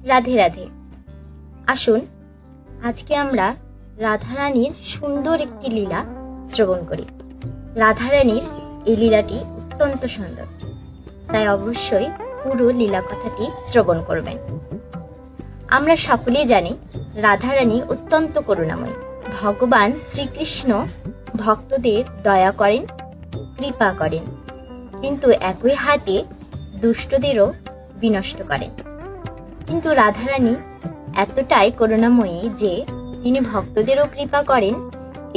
রাধে রাধে। আসুন আজকে আমরা রাধারানীর সুন্দর একটি লীলা শ্রবণ করি। রাধারানীর এই লীলাটি অত্যন্ত সুন্দর, তাই অবশ্যই পুরো লীলা কথাটি শ্রবণ করবেন। আমরা সকলেই জানি রাধারানী অত্যন্ত করুণাময়ী। ভগবান শ্রীকৃষ্ণ ভক্তদের দয়া করেন, কৃপা করেন, কিন্তু একই হাতে দুষ্টদেরও বিনষ্ট করেন। কিন্তু রাধারানী এতটাই করুণাময়ী যে তিনি ভক্তদেরও কৃপা করেন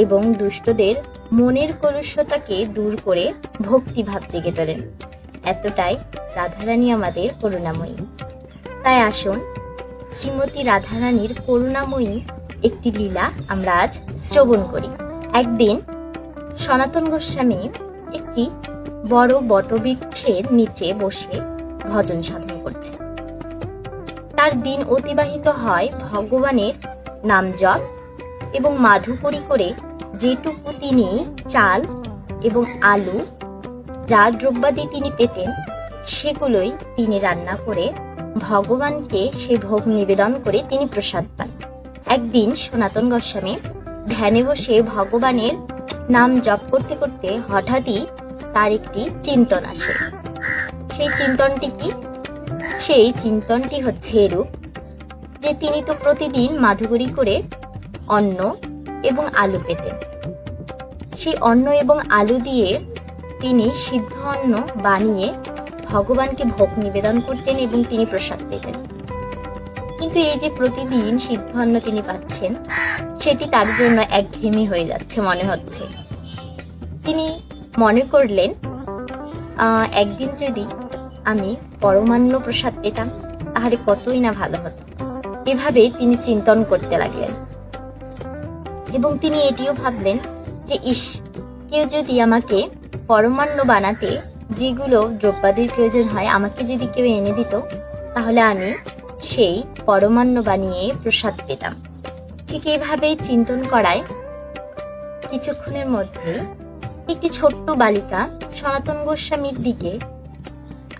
এবং দুষ্টদের মনের কলুষতাকে দূর করে ভক্তিভাব জেগে তোলেন। এতটাই রাধারানী আমাদের করুণাময়ী। তাই আসুন শ্রীমতী রাধারানীর করুণাময়ী একটি লীলা আমরা আজ শ্রবণ করি। একদিন সনাতন গোস্বামী একটি বড় বটবৃক্ষের নিচে বসে ভজন সাধন করছে। তার দিন অতিবাহিত হয় ভগবানের নাম জপ এবং মাধুকরী করে যেটুকু তিনি চাল এবং আলু যা দ্রব্যাদি তিনি পেতেন সেগুলোই তিনি রান্না করে ভগবানকে সে ভোগ নিবেদন করে তিনি প্রসাদ পান। একদিন সনাতন গোস্বামী ধ্যানে বসে ভগবানের নাম জপ করতে করতে হঠাৎই তার একটি চিন্তন আসে। সেই চিন্তনটি কি? সেই চিন্তনটি হচ্ছে এরূপ যে তিনি তো প্রতিদিন মাধুকরী করে অন্ন এবং আলু পেতেন। সেই অন্ন এবং আলু দিয়ে তিনি সিদ্ধ অন্ন বানিয়ে ভগবানকে ভোগ নিবেদন করতেন এবং তিনি প্রসাদ পেতেন। কিন্তু এই যে প্রতিদিন সিদ্ধ অন্ন তিনি পাচ্ছেন সেটি তার জন্য একঘেয়েমি হয়ে যাচ্ছে মনে হচ্ছে। তিনি মনে করলেন একদিন যদি আমি পরমান্ন প্রসাদ পেতাম তাহলে কতই না ভালো হতো। এভাবে তিনি চিন্তন করতে লাগলেন এবং তিনি এটিও ভাবলেন যে কেউ যদি আমাকে পরমান্ন বানাতে যেগুলো দ্রব্যাদির প্রয়োজন হয় আমাকে যদি কেউ এনে দিত তাহলে আমি সেই পরমান্ন বানিয়ে প্রসাদ পেতাম। ঠিক এইভাবেই চিন্তন করায় কিছুক্ষণের মধ্যেই একটি ছোট্ট বালিকা সনাতন গোস্বামীর দিকে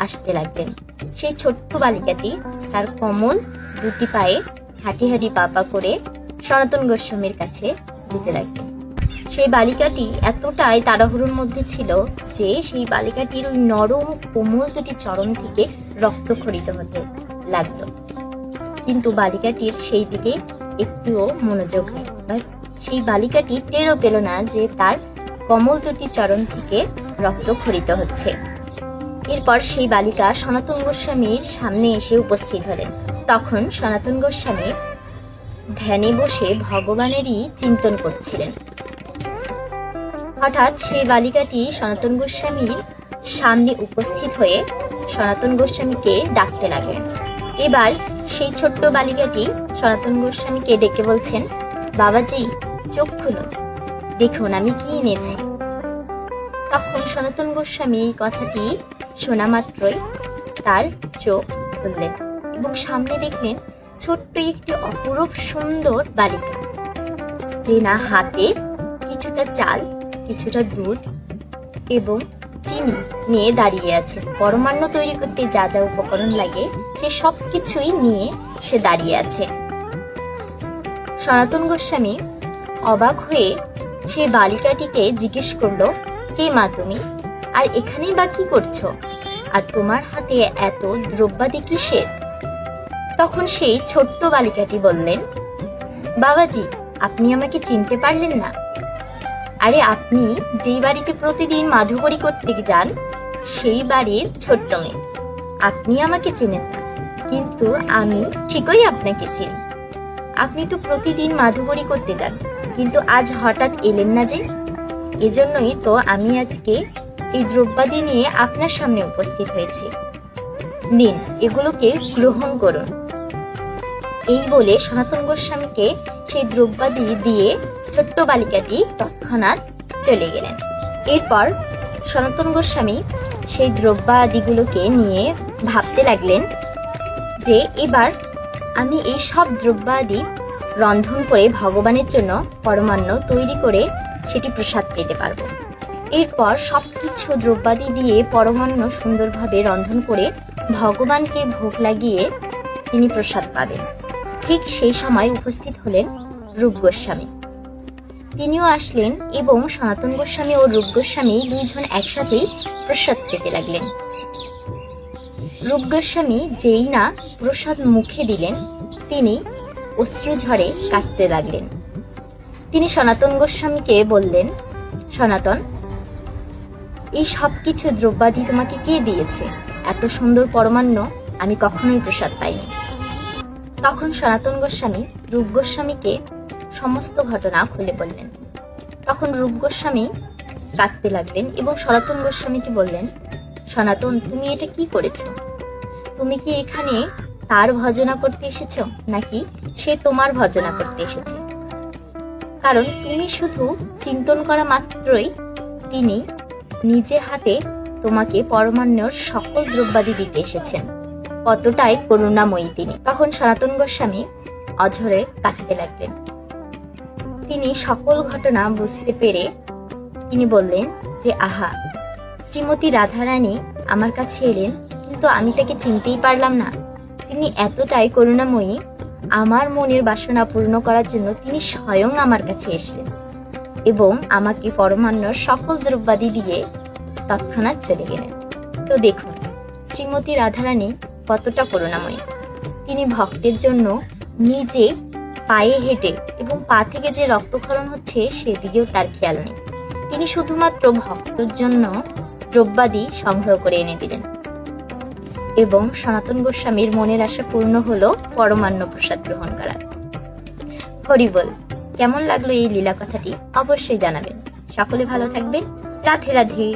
আসতে লাগলেন। সেই ছোট্ট বালিকাটি তার কোমল দুটি পায়ে হাঁটি হাঁটি পা করে সনাতন গোস্বামীর কাছে যেতে লাগলেন। সেই বালিকাটি এতটাই তাড়াহুড়োর মধ্যে ছিল যে সেই বালিকাটির ওই নরম কোমল দুটি চরণ থেকে রক্ত খরিত হতে লাগলো। কিন্তু বালিকাটির সেই দিকে একটুও মনোযোগ নেই, সেই বালিকাটি টেরও পেল না যে তার কোমল দুটি চরণ থেকে রক্ত খরিত হচ্ছে। এরপর সেই বালিকা সনাতন গোস্বামীর সামনে এসে উপস্থিত হলেন। তখন সনাতন গোস্বামী ধ্যানে বসে ভগবানেরই চিন্তন করছিলেন। হঠাৎ সেই বালিকাটি সনাতন গোস্বামীর সামনে উপস্থিত হয়ে সনাতন গোস্বামীকে ডাকতে লাগলেন। এবার সেই ছোট্ট বালিকাটি সনাতন গোস্বামীকে ডেকে বলছেন, বাবাজি চোখ খুলুন, দেখুন আমি কি এনেছি। তখন সনাতন গোস্বামী এই কথাটি শোনা মাত্রই তার চোখ খুললেন এবং সামনে দেখলেন ছোট্ট একটি অপরূপ সুন্দর বালিকা, যে না হাতে কিছুটা চাল, কিছুটা দুধ এবং চিনি নিয়ে দাঁড়িয়ে আছে। পরমান্ন তৈরি করতে যা যা উপকরণ লাগে সে সব কিছুই নিয়ে সে দাঁড়িয়ে আছে। সনাতন গোস্বামী অবাক হয়ে সেই বালিকাটিকে জিজ্ঞেস করলো, কে মা তুমি, আর এখানেই বা কি করছো, আর তোমার হাতে এত দ্রব্যাদি কিসের? তখন সেই ছোট্ট বালিকাটি বললেন, বাবাজি আপনি আমাকে চিনতে পারলেন না? আরে আপনি যেই বাড়িতে প্রতিদিন মাধুকরী করতে যান সেই বাড়ির ছোট্ট মেয়ে। আপনি আমাকে চেনেন না, কিন্তু আমি ঠিকই আপনাকে চিনি। আপনি তো প্রতিদিন মাধুকরী করতে যান, কিন্তু আজ হঠাৎ এলেন না যে, এজন্যই তো আমি আজকে এই দ্রব্যাদি নিয়ে আপনার সামনে উপস্থিত হয়েছি। নিন, এগুলোকে গ্রহণ করুন। এই বলে সনাতন গোস্বামীকে সেই দ্রব্যাদি দিয়ে ছোট্ট বালিকাটি তৎক্ষণাৎ চলে গেলেন। এরপর সনাতন গোস্বামী সেই দ্রব্যাদিগুলোকে নিয়ে ভাবতে লাগলেন যে এবার আমি এই সব দ্রব্যাদি রন্ধন করে ভগবানের জন্য পরমান্ন তৈরি করে সেটি প্রসাদ পেতে পারবো। এরপর সবকিছু দ্রব্যাদি দিয়ে পরমান্ন সুন্দরভাবে রন্ধন করে ভগবানকে ভোগ লাগিয়ে তিনি প্রসাদ পাবেন। ঠিক সেই সময় উপস্থিত হলেন রূপ গোস্বামী। তিনিও আসলেন এবং সনাতন গোস্বামী ও রূপ গোস্বামী দুইজন একসাথেই প্রসাদ পেতে লাগলেন। রূপ গোস্বামী যেই না প্রসাদ মুখে দিলেন, তিনি অশ্রুঝরে কাঁদতে লাগলেন। তিনি সনাতন গোস্বামীকে বললেন, সনাতন, এই সব কিছু দ্রব্যাদি তোমাকে কে দিয়েছে? এত সুন্দর পরমান্ন আমি কখনোই প্রসাদ পাইনি। তখন সনাতন গোস্বামী রূপ গোস্বামীকে সমস্ত ঘটনা খুলে বললেন। তখন রূপ গোস্বামী কাঁদতে লাগলেন এবং সনাতন গোস্বামীকে বললেন, সনাতন, তুমি এটা কি করেছো? তুমি কি এখানে তার ভজনা করতে এসেছো, নাকি সে তোমার ভজনা করতে এসেছে? কারণ তুমি শুধু চিন্তন করা মাত্রই তিনি নিজে হাতে তোমাকে পরমান্নর সকল দ্রব্যাদি দিতে এসেছেন। কতটাই করুণাময়ী তিনি। তখন সনাতন গোস্বামী অঝরে কাঁদতে লাগলেন। তিনি সকল ঘটনা বুঝতে পেরে তিনি বললেন যে, আহা, শ্রীমতী রাধারানী আমার কাছে এলেন, কিন্তু আমি তাকে চিনতেই পারলাম না। তিনি এতটাই করুণাময়ী, আমার মনের বাসনা পূর্ণ করার জন্য তিনি স্বয়ং আমার কাছে এসলেন এবং আমাকে পরমান্নর সকল দ্রব্যাদি দিয়ে তৎক্ষণাৎ চলে গেলেন। তো দেখুন শ্রীমতী রাধারানী কতটা করুণাময়ী। তিনি ভক্তের জন্য নিজে পায়ে হেঁটে এবং পা থেকে যে রক্তক্ষরণ হচ্ছে সেদিকেও তার খেয়াল নেই। তিনি শুধুমাত্র ভক্তের জন্য দ্রব্যাদি সংগ্রহ করে এনে দিলেন এবং সনাতন গোস্বামীর মনের আশা পূর্ণ হলো পরমান্ন প্রসাদ গ্রহণ করার। হরি বল। কেমন লাগলো এই লীলা কথাটি অবশ্যই জানাবেন। সকলে ভালো থাকবেন। রাধে রাধে।